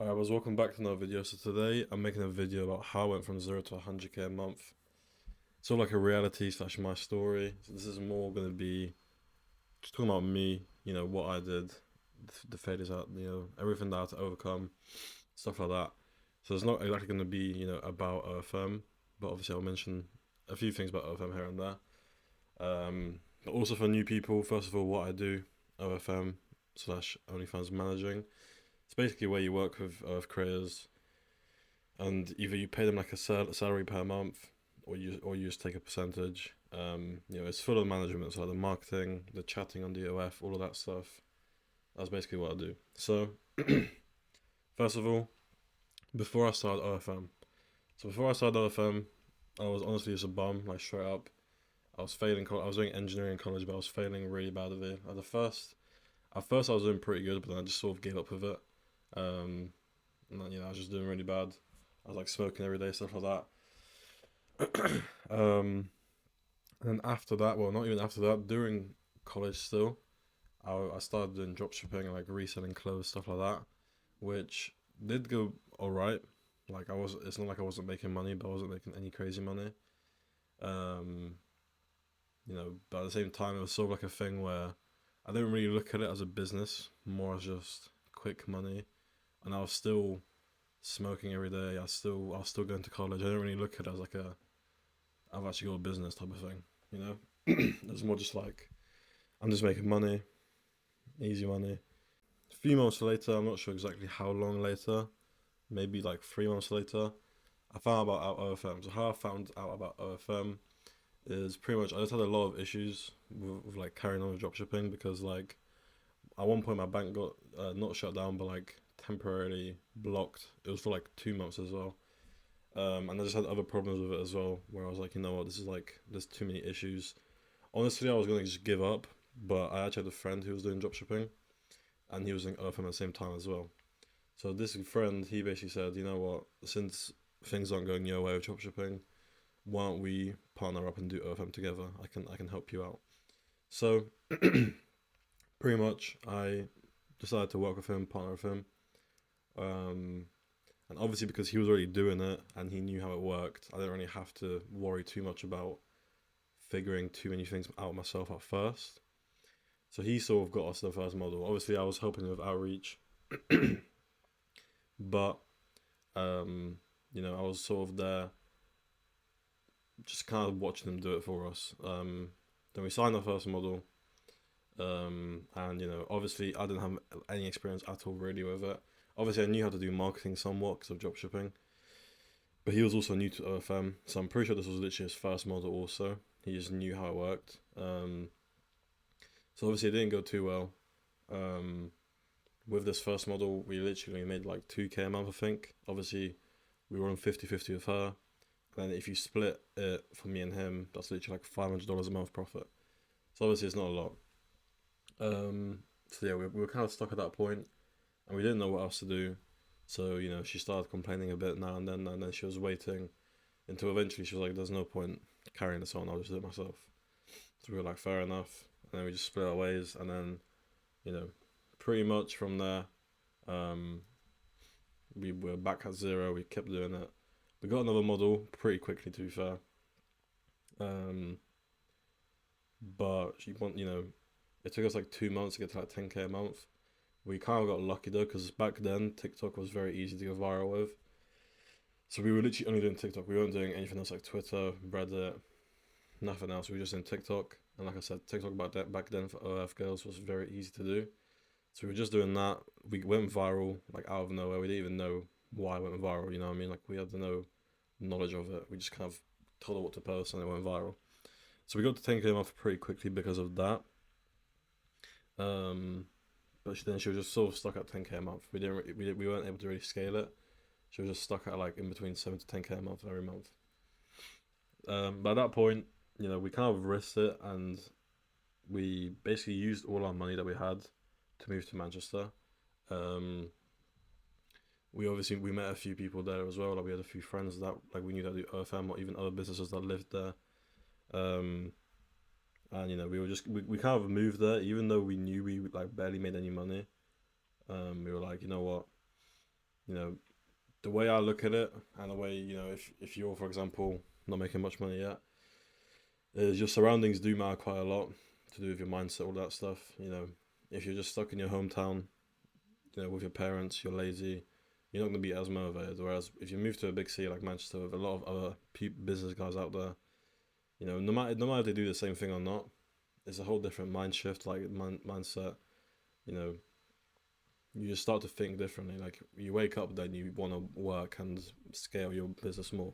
Alright, welcome back to another video. So today I'm making a video about how I went from 0 to 100k a month. Sort of like a reality slash my story. So this is more going to be just talking about me, what I did, the failures out, everything that I had to overcome, stuff like that. So it's not exactly going to be, about OFM, but obviously I'll mention a few things about OFM here and there. But also for new people, first of all, what I do, OFM slash Onlyfans managing. It's basically where you work with creators, and either you pay them like a salary per month, or you just take a percentage. It's full of management, so like the marketing, the chatting on the OF, all of that stuff. That's basically what I do. So, first of all, before I started OFM, I was honestly just a bum, like straight up. I was failing. I was doing engineering in college, but I was failing really bad at it. At first, I was doing pretty good, but then I just sort of gave up with it. Um, and then, I was just doing really bad. I was like smoking every day, stuff like that. And then after that, well, not even after that, during college still, I started doing drop shipping and like reselling clothes, stuff like that, which did go alright. Like it's not like I wasn't making money, but I wasn't making any crazy money. Um, but at the same time, it was sort of like a thing where I didn't really look at it as a business, more as just quick money, and I was still smoking every day. I was still going to college. I didn't really look at it as like I've actually got a business type of thing. It was more just like I'm just making money, easy money. A few months later, I'm not sure exactly how long later, maybe like 3 months later, I found out about OFM. So how I found out about OFM is pretty much I just had a lot of issues with like carrying on with dropshipping because like at one point my bank got not shut down but like temporarily blocked. It was for like 2 months as well. And I just had other problems with it as well, where I was like, you know what, this is like, there's too many issues. Honestly, I was gonna just give up, but I actually had a friend who was doing dropshipping, and he was doing OFM at the same time as well. So this friend, he basically said, you know what, since things aren't going your way with dropshipping, why don't we partner up and do OFM together? I can help you out. So pretty much, I decided to work with him, partner with him. Um, And obviously, because he was already doing it and he knew how it worked, I didn't really have to worry too much about figuring too many things out myself at first. So he sort of got us the first model. Obviously, I was helping with outreach, but I was sort of there, just kind of watching them do it for us. Then we signed our first model, and obviously, I didn't have any experience at all really with it. Obviously, I knew how to do marketing somewhat because of dropshipping. But he was also new to OFM, so I'm pretty sure this was literally his first model also. He just knew how it worked. So obviously it didn't go too well. Um, with this first model, we literally made like 2k a month, I think. Obviously, we were on 50-50 with her. And then if you split it for me and him, that's literally like $500 a month profit. So obviously it's not a lot. So yeah, we were kind of stuck at that point, and we didn't know what else to do. So, she started complaining a bit now and then she was waiting until eventually she was like, there's no point carrying this on, I'll just do it myself. So we were like, fair enough. And then we just split our ways, and then, you know, pretty much from there, um, we were back at zero, we kept doing it. We got another model pretty quickly, to be fair. Um, but it took us like 2 months to get to like 10k a month. We kind of got lucky though, because back then TikTok was very easy to go viral with. So we were literally only doing TikTok. We weren't doing anything else like Twitter, Reddit, nothing else. We were just in TikTok. And like I said, TikTok back then for OF girls was very easy to do. So we were just doing that. We went viral like out of nowhere. We didn't even know why it went viral. You know what I mean? Like we had no knowledge of it. We just kind of told her what to post and it went viral. So we got to 10k a month pretty quickly because of that. Um, but then she was just sort of stuck at 10k a month. We weren't able to really scale it. She was just stuck at like in between 7 to 10k a month every month. But at that point, we kind of risked it, and we basically used all our money that we had to move to Manchester. Um, we met a few people there as well. Like we had a few friends that like we knew that do OFM or even other businesses that lived there. Um, and we kind of moved there even though we knew we like barely made any money. We were like, you know what, you know, the way I look at it, and the way, if you're, for example, not making much money yet, is your surroundings do matter quite a lot to do with your mindset, all that stuff. If you're just stuck in your hometown, with your parents, you're lazy, you're not going to be as motivated. Whereas if you move to a big city like Manchester with a lot of other business guys out there, no matter if they do the same thing or not, it's a whole different mind shift, like mindset. You know, you just start to think differently. Like you wake up, then you want to work and scale your business more.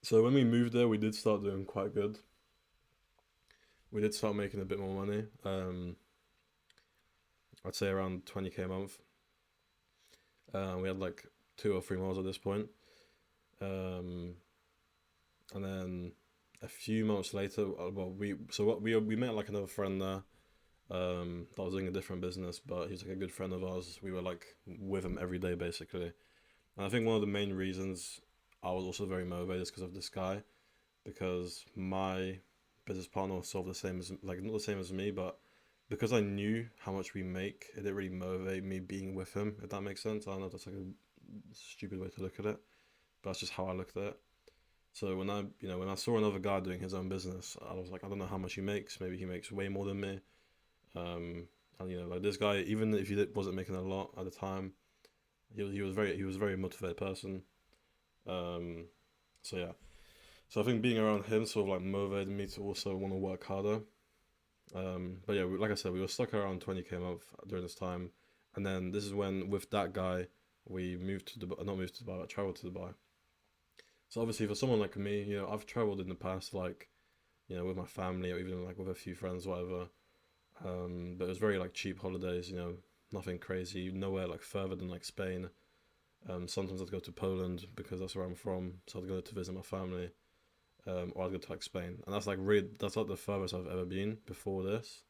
So when we moved there, we did start doing quite good. We did start making a bit more money. I'd say around 20K a month. We had like 2 or 3 miles at this point. Um, and then a few months later, we met like another friend there. That was doing a different business, but he's like a good friend of ours. We were like with him every day basically. And I think one of the main reasons I was also very motivated is because of this guy, because my business partner was sort of the same as, like, not the same as me, but because I knew how much we make, it didn't really motivate me being with him, if that makes sense. I don't know if that's like a stupid way to look at it, but that's just how I looked at it. So when I saw another guy doing his own business, I was like, I don't know how much he makes. Maybe he makes way more than me. And like this guy, even if wasn't making a lot at the time, he was a very motivated person. Um, so yeah, so I think being around him sort of like motivated me to also want to work harder. But yeah, like I said, we were stuck around 20K a month during this time, and then this is when with that guy we moved to Dubai, not moved to Dubai, but traveled to Dubai. So obviously for someone like me, I've traveled in the past, like, with my family or even like with a few friends, whatever. But it was very like cheap holidays, nothing crazy, nowhere like further than like Spain. Sometimes I'd go to Poland because that's where I'm from, so I'd go to visit my family. Or I'd go to like Spain, and that's like the furthest I've ever been before this.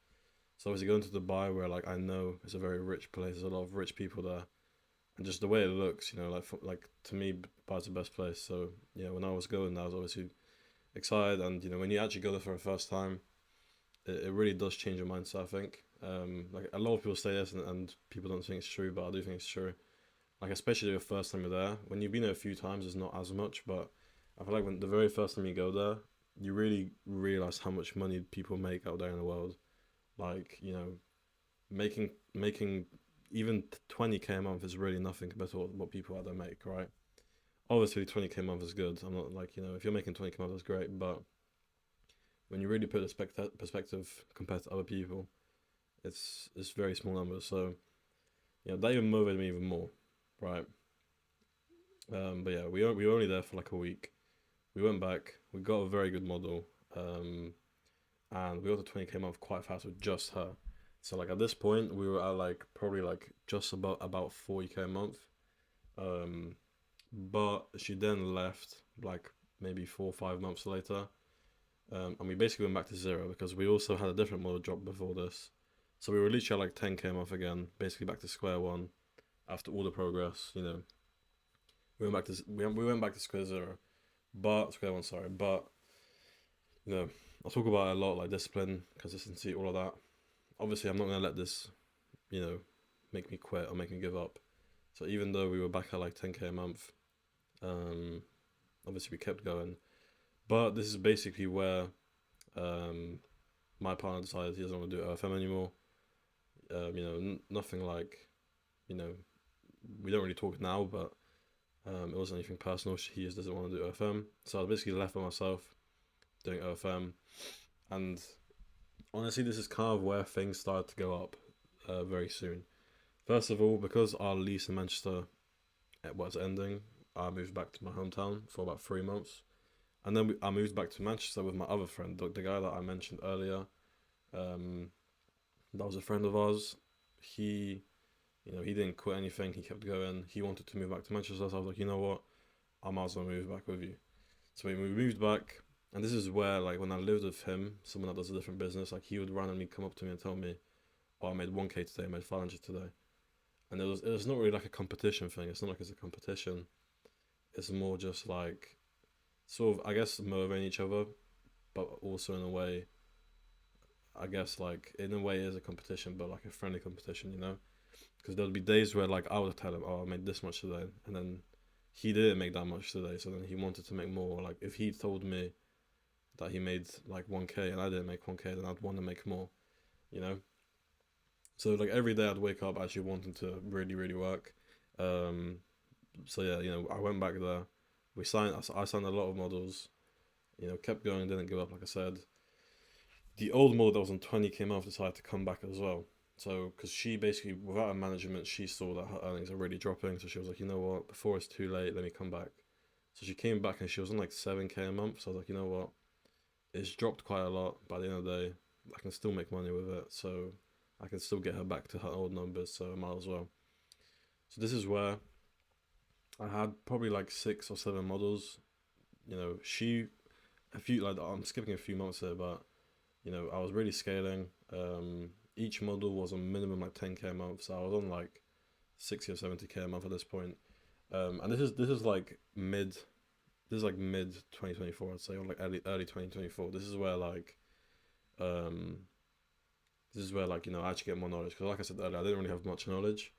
So obviously going to Dubai, where like I know it's a very rich place, there's a lot of rich people there, and just the way it looks, like to me, Dubai's the best place. So yeah, when I was going there, I was obviously excited, and when you actually go there for the first time, it really does change your mindset. I think. Like a lot of people say this, and people don't think it's true, but I do think it's true. Like especially the first time you're there. When you've been there a few times, it's not as much, but I feel like when the very first time you go there, you really realize how much money people make out there in the world. Like, making even 20K a month is really nothing compared to what people out there make, right? Obviously 20K a month is good. I'm not like, if you're making 20K a month, that's great, but when you really put it in perspective compared to other people, it's very small numbers. So, that even motivated me even more, right? But yeah, we were only there for like a week. We went back. We got a very good model, and we got to 20K a month quite fast with just her. So like at this point, we were at like probably like just about 40K a month. Um, but she then left like maybe 4 or 5 months later, and we basically went back to zero because we also had a different model drop before this. So we were literally at like 10K a month again, basically back to square one after all the progress. We went back to square zero, but square one, sorry, but I'll talk about it a lot, like discipline, consistency, all of that. Obviously, I'm not gonna let this, you know, make me quit or make me give up. So even though we were back at like 10K a month, um, obviously we kept going. But this is basically where um, my partner decided he doesn't want to do OFM anymore. Nothing like, you know, we don't really talk now, but it wasn't anything personal. He just doesn't want to do OFM. So I was basically left by myself doing OFM. And honestly, this is kind of where things started to go up very soon. First of all, because our lease in Manchester was ending, I moved back to my hometown for about 3 months. And then I moved back to Manchester with my other friend, the guy that I mentioned earlier. Um, that was a friend of ours. He didn't quit anything. He kept going. He wanted to move back to Manchester. So I was like, you know what? I might as well move back with you. So we moved back. And this is where, like, when I lived with him, someone that does a different business, like, he would randomly come up to me and tell me, oh, I made 1K today, I made 500 today. And it was not really like a competition thing. It's not like it's a competition. It's more just like, sort of, I guess, motivating each other, but also in a way, I guess, like, in a way, it is a competition, but like a friendly competition, you know? Because there would be days where like I would tell him, "Oh, I made this much today," and then he didn't make that much today. So then he wanted to make more. Like if he told me that he made like 1K and I didn't make 1K, then I'd want to make more. You know. So like every day I'd wake up actually wanting to really really work. Um, so yeah, I went back there. We signed. I signed a lot of models. Kept going, didn't give up. Like I said, the old model that was on 20K a month decided to come back as well. So, because she basically, without a management, she saw that her earnings are really dropping. So she was like, you know what, before it's too late, let me come back. So she came back and she was on like 7K a month. So I was like, you know what, it's dropped quite a lot. By the end of the day, I can still make money with it. So I can still get her back to her old numbers. So I might as well. So this is where I had probably like 6 or 7 models. A few, like, I'm skipping a few months here, but I was really scaling. Each model was a minimum like 10K a month, so I was on like 60 or 70K a month at this point. And this is like mid 2024, I'd say, or like early 2024. Um this is where like I actually get more knowledge, because like I said earlier, I didn't really have much knowledge.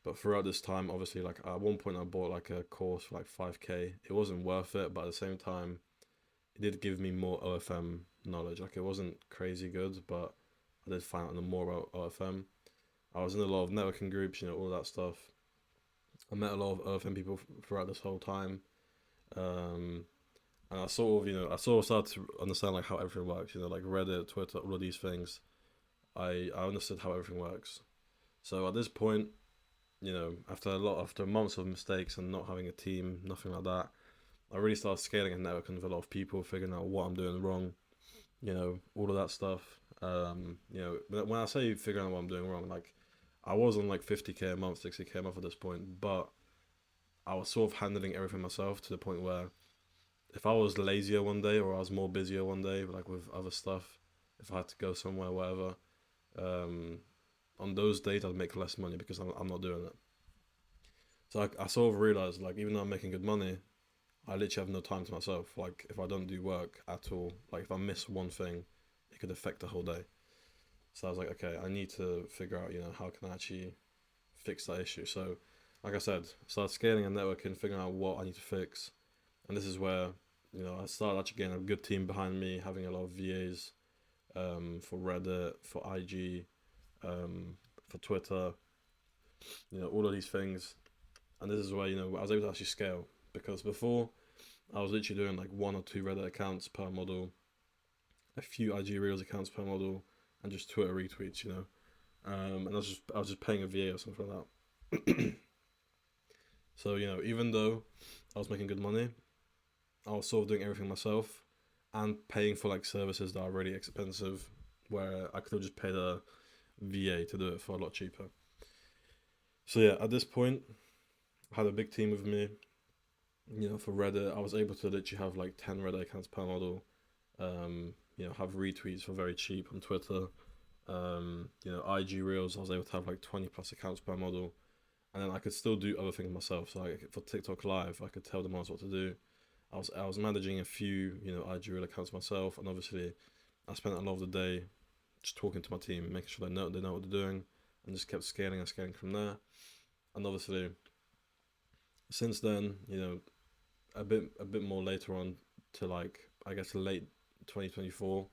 But throughout this time, obviously, like at one point, I bought like a course for like 5K. It wasn't worth it, but at the same time, it did give me more OFM knowledge. Like it wasn't crazy good, but I did find out more about OFM. I was in a lot of networking groups, all that stuff. I met a lot of OFM people throughout this whole time, um, and I sort of started to understand like how everything works. Like Reddit, Twitter, all of these things. I understood how everything works. So at this point, after months of mistakes and not having a team, nothing like that, I really started scaling and networking with a lot of people, figuring out what I'm doing wrong, all of that stuff. But when I say figuring out what I'm doing wrong, like I was on like 50K a month, 60K a month at this point, but I was sort of handling everything myself to the point where if I was lazier one day or I was more busier one day, like with other stuff, if I had to go somewhere, whatever, um, on those days I'd make less money because I'm not doing it. So I sort of realized, like, even though I'm making good money, I literally have no time to myself. Like, if I don't do work at all, like, if I miss one thing, it could affect the whole day. So I was like, okay, I need to figure out, how can I actually fix that issue. So, like I said, start scaling and networking, figuring out what I need to fix. And this is where, I started actually getting a good team behind me, having a lot of VAs, for Reddit, for IG, for Twitter, all of these things. And this is where, I was able to actually scale, because before I was literally doing like 1 or 2 Reddit accounts per model, a few IG Reels accounts per model, and just Twitter retweets, and I was just paying a VA or something like that. So even though I was making good money, I was sort of doing everything myself and paying for like services that are really expensive, where I could have just paid a VA to do it for a lot cheaper. So yeah, at this point, I had a big team with me. For Reddit, I was able to literally have like 10 Reddit accounts per model. Have retweets for very cheap on Twitter. IG Reels, I was able to have like 20 plus accounts per model. And then I could still do other things myself. So like for TikTok Live, I could tell the models what to do. I was managing a few, IG Reel accounts myself, and obviously I spent a lot of the day just talking to my team, making sure they know what they're doing, and just kept scaling and scaling from there. And obviously, since then, a bit more later on, to like I guess late 2024,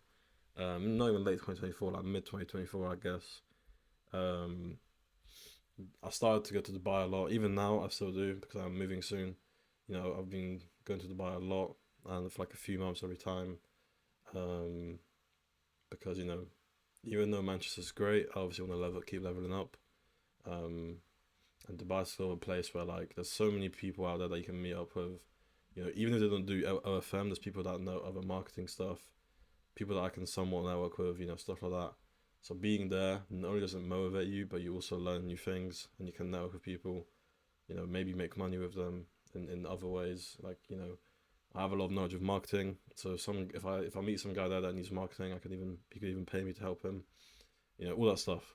not even late 2024, like mid 2024, I guess. Um, I started to go to Dubai a lot. Even now, I still do, because I'm moving soon. I've been going to Dubai a lot, and for like a few months every time. Um, because even though Manchester's great, I obviously want to keep leveling up. Um, and Dubai's still a place where like there's so many people out there that you can meet up with. Even if they don't do OFM, there's people that know other marketing stuff, people that I can somewhat network with, stuff like that. So being there not only doesn't motivate you, but you also learn new things, and you can network with people. Maybe make money with them in other ways. Like I have a lot of knowledge of marketing, so if I meet some guy there that needs marketing, he could even pay me to help him. All that stuff.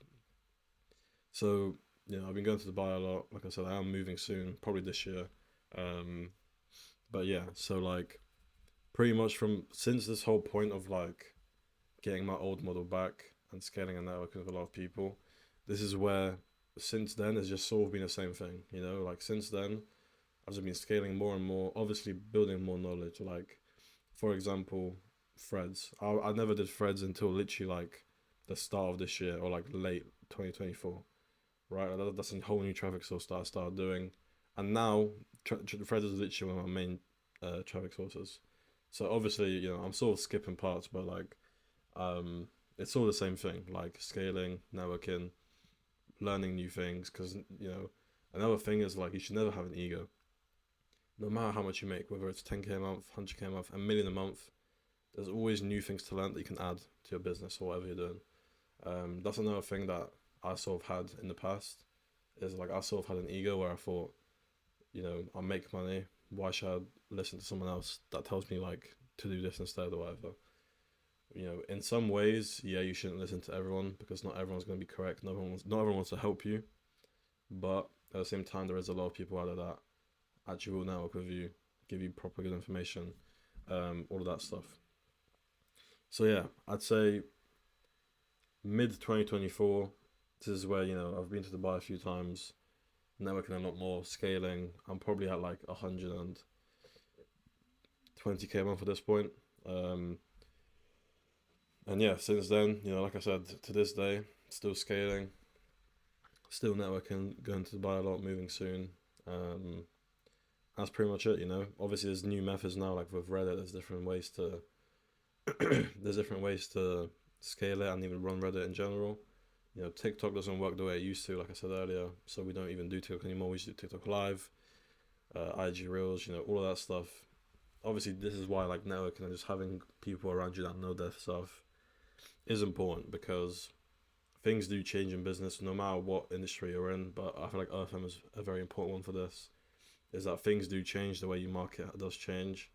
So I've been going to Dubai a lot. Like I said, I am moving soon, probably this year. Um, but yeah, so like pretty much from since this whole point of like getting my old model back and scaling a network with a lot of people, this is where since then, it's just sort of been the same thing, you know. Like since then, I've just been scaling more and more. Obviously, building more knowledge. Like, for example, threads. I never did threads until literally like the start of this year or like late 2024. Right, that's a whole new traffic source that I started doing, and now threads is literally one of my main traffic sources. So obviously, you know, I'm sort of skipping parts, but like, um, it's all the same thing. Like scaling, networking, learning new things. Because you know, another thing is like you should never have an ego. No matter how much you make, whether it's 10K a month, 100K a month, a million a month, there's always new things to learn that you can add to your business or whatever you're doing. That's another thing that I sort of had in the past. Is like I sort of had an ego where I thought, you know, I make money. Why should I listen to someone else that tells me like to do this instead or whatever? You know, in some ways, yeah, you shouldn't listen to everyone because not everyone's going to be correct. Not everyone wants to help you. But at the same time, there is a lot of people out there that actually will network with you, give you proper good information, all of that stuff. So yeah, I'd say mid 2024. This is where, you know, I've been to Dubai a few times, networking a lot more, scaling. I'm probably at like 120K a month at this point. Um, and yeah, since then, you know, like I said, to this day, still scaling, still networking, going to Dubai a lot, moving soon. Um, that's pretty much it, you know. Obviously, there's new methods now, like with Reddit. There's different ways to there's different ways to scale it and even run Reddit in general. You know, TikTok doesn't work the way it used to, like I said earlier. So we don't even do TikTok anymore. We just do TikTok Live, IG Reels, you know, all of that stuff. Obviously, this is why like networking and just having people around you that know their stuff is important because things do change in business no matter what industry you're in. But I feel like RFM is a very important one for this. Is that things do change, the way you market does change,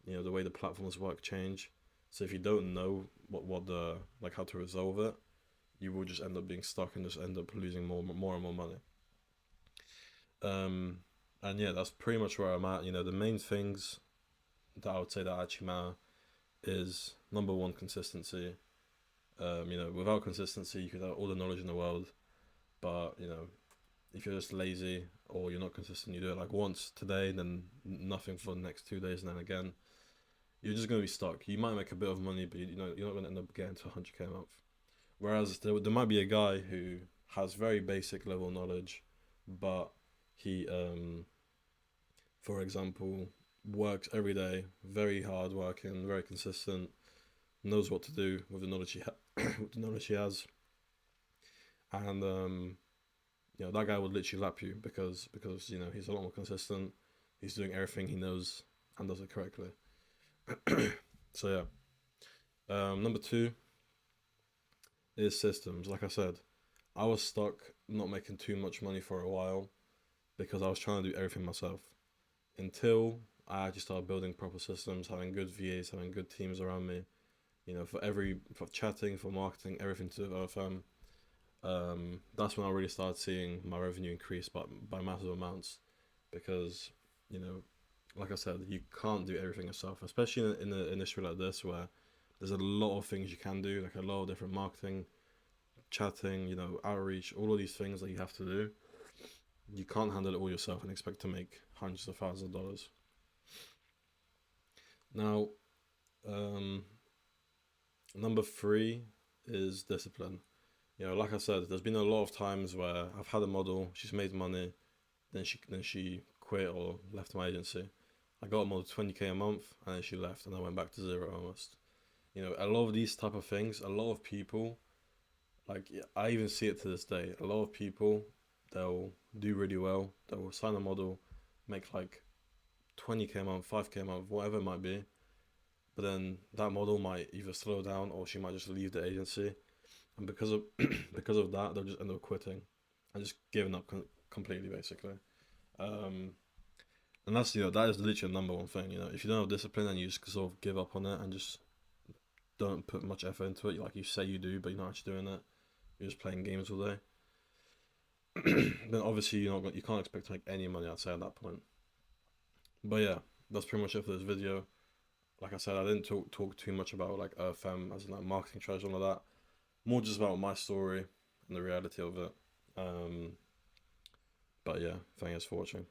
you know, the way the platforms work change. So if you don't know what the like how to resolve it, you will just end up being stuck and just end up losing more and more money. Um, and yeah, that's pretty much where I'm at. You know, the main things that I would say that actually matter is number one, consistency. You know, without consistency, you could have all the knowledge in the world, but you know, if you're just lazy or you're not consistent, you do it like once today, then nothing for the next 2 days, and then again, you're just gonna be stuck. You might make a bit of money, but you know, you're not gonna end up getting to 100K a month. Whereas there might be a guy who has very basic level knowledge, but he, for example, works every day, very hard working, very consistent, knows what to do with the knowledge with the knowledge he has, and you know that guy would literally lap you because you know he's a lot more consistent, he's doing everything he knows and does it correctly. So yeah, number two is systems. Like I said, I was stuck not making too much money for a while because I was trying to do everything myself until I actually started building proper systems, having good VAs, having good teams around me. You know, for chatting, for marketing, everything to OFM. That's when I really started seeing my revenue increase by massive amounts because, you know, like I said, you can't do everything yourself, especially in an industry like this where there's a lot of things you can do, like a lot of different marketing, chatting, you know, outreach, all of these things that you have to do. You can't handle it all yourself and expect to make hundreds of thousands of dollars. Now, um, number three is discipline. You know, like I said, there's been a lot of times where I've had a model, she's made money, then she quit or left my agency. I got a model 20K a month, and then she left, and I went back to zero almost. You know, a lot of these type of things, a lot of people, like yeah, I even see it to this day. A lot of people, they'll do really well. They'll sign a model, make like 20K a month, 5K a month, whatever it might be. But then that model might either slow down or she might just leave the agency, and because of because of that, they'll just end up quitting and just giving up completely, basically. Um, and that's you know that is literally the number one thing. You know, if you don't have discipline and you just sort of give up on it and just don't put much effort into it, like you say you do, but you're not actually doing it. You're just playing games all day. Then obviously you can't expect to make any money. I'd say at that point. But yeah, that's pretty much it for this video. Like I said, I didn't talk too much about like FM as in like marketing strategy and all that. More just about my story and the reality of it. But yeah, thank you for watching.